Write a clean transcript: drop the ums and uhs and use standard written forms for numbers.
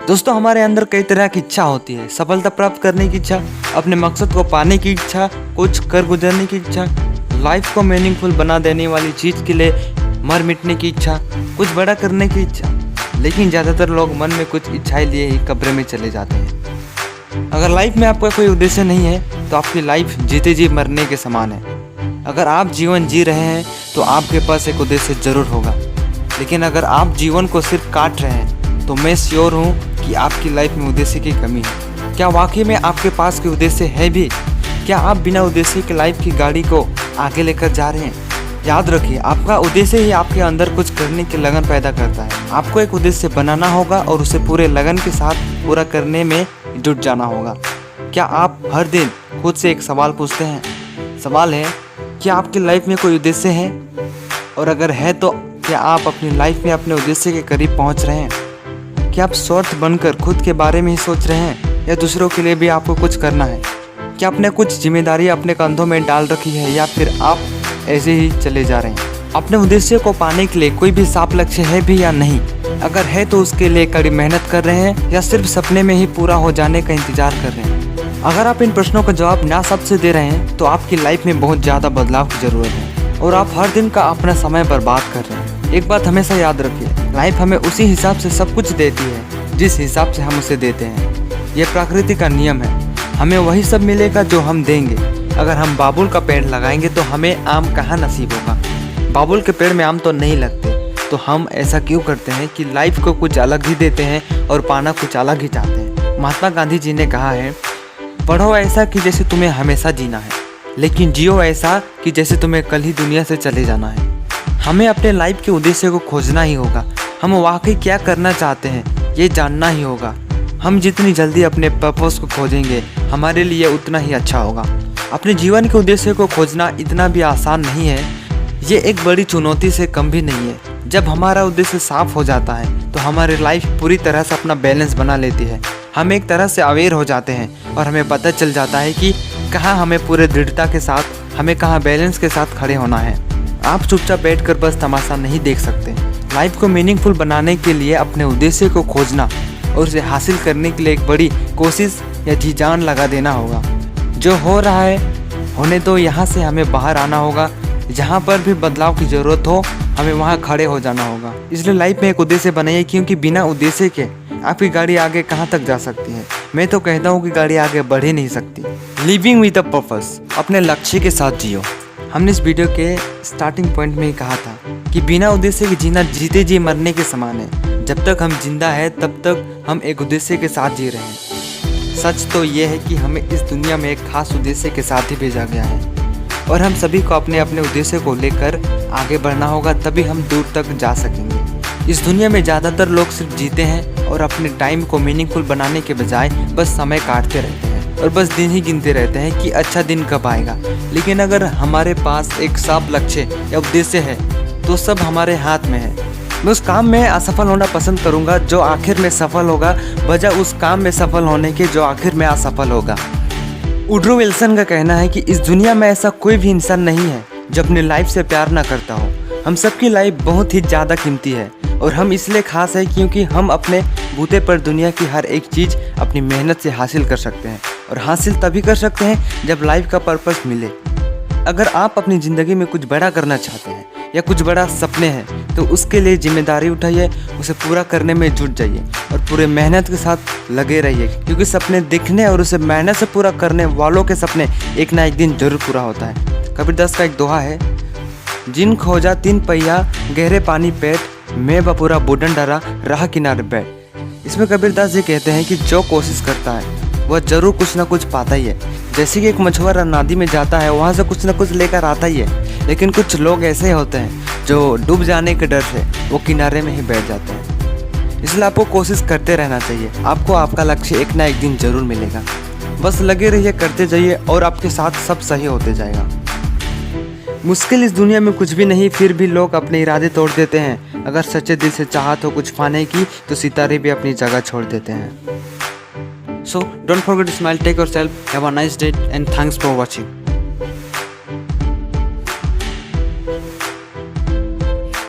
दोस्तों, हमारे अंदर कई तरह की इच्छा होती है। सफलता प्राप्त करने की इच्छा, अपने मकसद को पाने की इच्छा, कुछ कर गुजरने की इच्छा, लाइफ को मीनिंगफुल बना देने वाली चीज़ के लिए मर मिटने की इच्छा, कुछ बड़ा करने की इच्छा। लेकिन ज़्यादातर लोग मन में कुछ इच्छाएं लिए ही कब्र में चले जाते हैं। अगर लाइफ में आपका कोई उद्देश्य नहीं है तो आपकी लाइफ जीते जी मरने के समान है। अगर आप जीवन जी रहे हैं तो आपके पास एक उद्देश्य ज़रूर होगा। लेकिन अगर आप जीवन को सिर्फ काट रहे हैं तो मैं श्योर हूँ कि आपकी लाइफ में उद्देश्य की कमी है। क्या वाकई में आपके पास कोई उद्देश्य है भी? क्या आप बिना उद्देश्य के लाइफ की गाड़ी को आगे लेकर जा रहे हैं? याद रखिए, आपका उद्देश्य ही आपके अंदर कुछ करने की लगन पैदा करता है। आपको एक उद्देश्य बनाना होगा और उसे पूरे लगन के साथ पूरा करने में जुट जाना होगा। क्या आप हर दिन खुद से एक सवाल पूछते हैं? सवाल है, क्या आपकी लाइफ में कोई उद्देश्य है? और अगर है तो क्या आप अपनी लाइफ में अपने उद्देश्य के करीब पहुंच रहे हैं? क्या आप स्वार्थ बनकर खुद के बारे में ही सोच रहे हैं या दूसरों के लिए भी आपको कुछ करना है? क्या आपने कुछ जिम्मेदारी अपने कंधों में डाल रखी है या फिर आप ऐसे ही चले जा रहे हैं? अपने उद्देश्य को पाने के लिए कोई भी साफ लक्ष्य है भी या नहीं? अगर है तो उसके लिए कड़ी मेहनत कर रहे हैं या सिर्फ सपने में ही पूरा हो जाने का इंतजार कर रहे हैं? अगर आप इन प्रश्नों का जवाब ना सब से दे रहे हैं तो आपकी लाइफ में बहुत ज़्यादा बदलाव की ज़रूरत है और आप हर दिन का अपना समय बर्बाद कर रहे हैं। एक बात हमेशा याद रखिए, लाइफ हमें उसी हिसाब से सब कुछ देती है जिस हिसाब से हम उसे देते हैं। यह प्रकृति का नियम है। हमें वही सब मिलेगा जो हम देंगे। अगर हम बाबुल का पेड़ लगाएंगे तो हमें आम कहाँ नसीब होगा? बाबुल के पेड़ में आम तो नहीं लगते। तो हम ऐसा क्यों करते हैं कि लाइफ को कुछ अलग ही देते हैं और पाना कुछ अलग ही चाहते हैं? महात्मा गांधी जी ने कहा है, पढ़ो ऐसा कि जैसे तुम्हें हमेशा जीना है, लेकिन जियो ऐसा कि जैसे तुम्हें कल ही दुनिया से चले जाना है। हमें अपने लाइफ के उद्देश्य को खोजना ही होगा। हम वाकई क्या करना चाहते हैं ये जानना ही होगा। हम जितनी जल्दी अपने पर्पस को खोजेंगे हमारे लिए उतना ही अच्छा होगा। अपने जीवन के उद्देश्य को खोजना इतना भी आसान नहीं है। ये एक बड़ी चुनौती से कम भी नहीं है। जब हमारा उद्देश्य साफ हो जाता है तो हमारी लाइफ पूरी तरह से अपना बैलेंस बना लेती है। हम एक तरह से अवेयर हो जाते हैं और हमें पता चल जाता है कि कहाँ हमें पूरे दृढ़ता के साथ, हमें कहाँ बैलेंस के साथ खड़े होना है। आप चुपचाप बैठकर बस तमाशा नहीं देख सकते। लाइफ को मीनिंगफुल बनाने के लिए अपने उद्देश्य को खोजना और उसे हासिल करने के लिए एक बड़ी कोशिश या जी जान लगा देना होगा। जो हो रहा है होने दो, यहाँ से हमें बाहर आना होगा। जहाँ पर भी बदलाव की ज़रूरत हो हमें वहाँ खड़े हो जाना होगा। इसलिए लाइफ में एक उद्देश्य बनाइए, क्योंकि बिना उद्देश्य के आपकी गाड़ी आगे कहाँ तक जा सकती है? मैं तो कहता हूँ कि गाड़ी आगे बढ़ ही नहीं सकती। लिविंग विद अ पर्पस, अपने लक्ष्य के साथ जियो। हमने इस वीडियो के स्टार्टिंग पॉइंट में ही कहा था कि बिना उद्देश्य के जीना जीते जी मरने के समान है। जब तक हम जिंदा है तब तक हम एक उद्देश्य के साथ जी रहे हैं। सच तो ये है कि हमें इस दुनिया में एक खास उद्देश्य के साथ ही भेजा गया है और हम सभी को अपने अपने उद्देश्य को लेकर आगे बढ़ना होगा, तभी हम दूर तक जा सकेंगे। इस दुनिया में ज़्यादातर लोग सिर्फ जीते हैं और अपने टाइम को मीनिंगफुल बनाने के बजाय बस समय काटते रहते हैं और बस दिन ही गिनते रहते हैं कि अच्छा दिन कब आएगा। लेकिन अगर हमारे पास एक साफ लक्ष्य या उद्देश्य है तो सब हमारे हाथ में है। मैं उस काम में असफल होना पसंद करूंगा जो आखिर में सफल होगा, बजाय उस काम में सफल होने के जो आखिर में असफल होगा। वुड्रो विल्सन का कहना है कि इस दुनिया में ऐसा कोई भी इंसान नहीं है जो अपनी लाइफ से प्यार ना करता हो। हम सबकी लाइफ बहुत ही ज़्यादा कीमती है और हम इसलिए खास है क्योंकि हम अपने बूते पर दुनिया की हर एक चीज़ अपनी मेहनत से हासिल कर सकते हैं और हासिल तभी कर सकते हैं जब लाइफ का पर्पस मिले। अगर आप अपनी ज़िंदगी में कुछ बड़ा करना चाहते हैं या कुछ बड़ा सपने हैं तो उसके लिए जिम्मेदारी उठाइए, उसे पूरा करने में जुट जाइए और पूरे मेहनत के साथ लगे रहिए, क्योंकि सपने देखने और उसे मेहनत से पूरा करने वालों के सपने एक ना एक दिन जरूर पूरा होता है। कबीरदास का एक दोहा है, जिन खोजा 3 पहिया गहरे पानी पेट, मैं बपूरा बूढ़न डरा राह किनारे बैठ। इसमें कबीरदास जी कहते हैं कि जो कोशिश करता है वह जरूर कुछ ना कुछ पाता ही है। जैसे कि एक मछुआरा नदी में जाता है, वहाँ से कुछ ना कुछ लेकर आता ही है। लेकिन कुछ लोग ऐसे होते हैं जो डूब जाने के डर से वो किनारे में ही बैठ जाते हैं। इसलिए आपको कोशिश करते रहना चाहिए। आपको आपका लक्ष्य एक ना एक दिन जरूर मिलेगा। बस लगे रहिए, करते जाइए और आपके साथ सब सही होते जाएगा। मुश्किल इस दुनिया में कुछ भी नहीं, फिर भी लोग अपने इरादे तोड़ देते हैं। अगर सच्चे दिल से चाहत हो कुछ पाने की तो सितारे भी अपनी जगह छोड़ देते हैं। So don't forget to smile, take yourself, have a nice day and thanks for watching.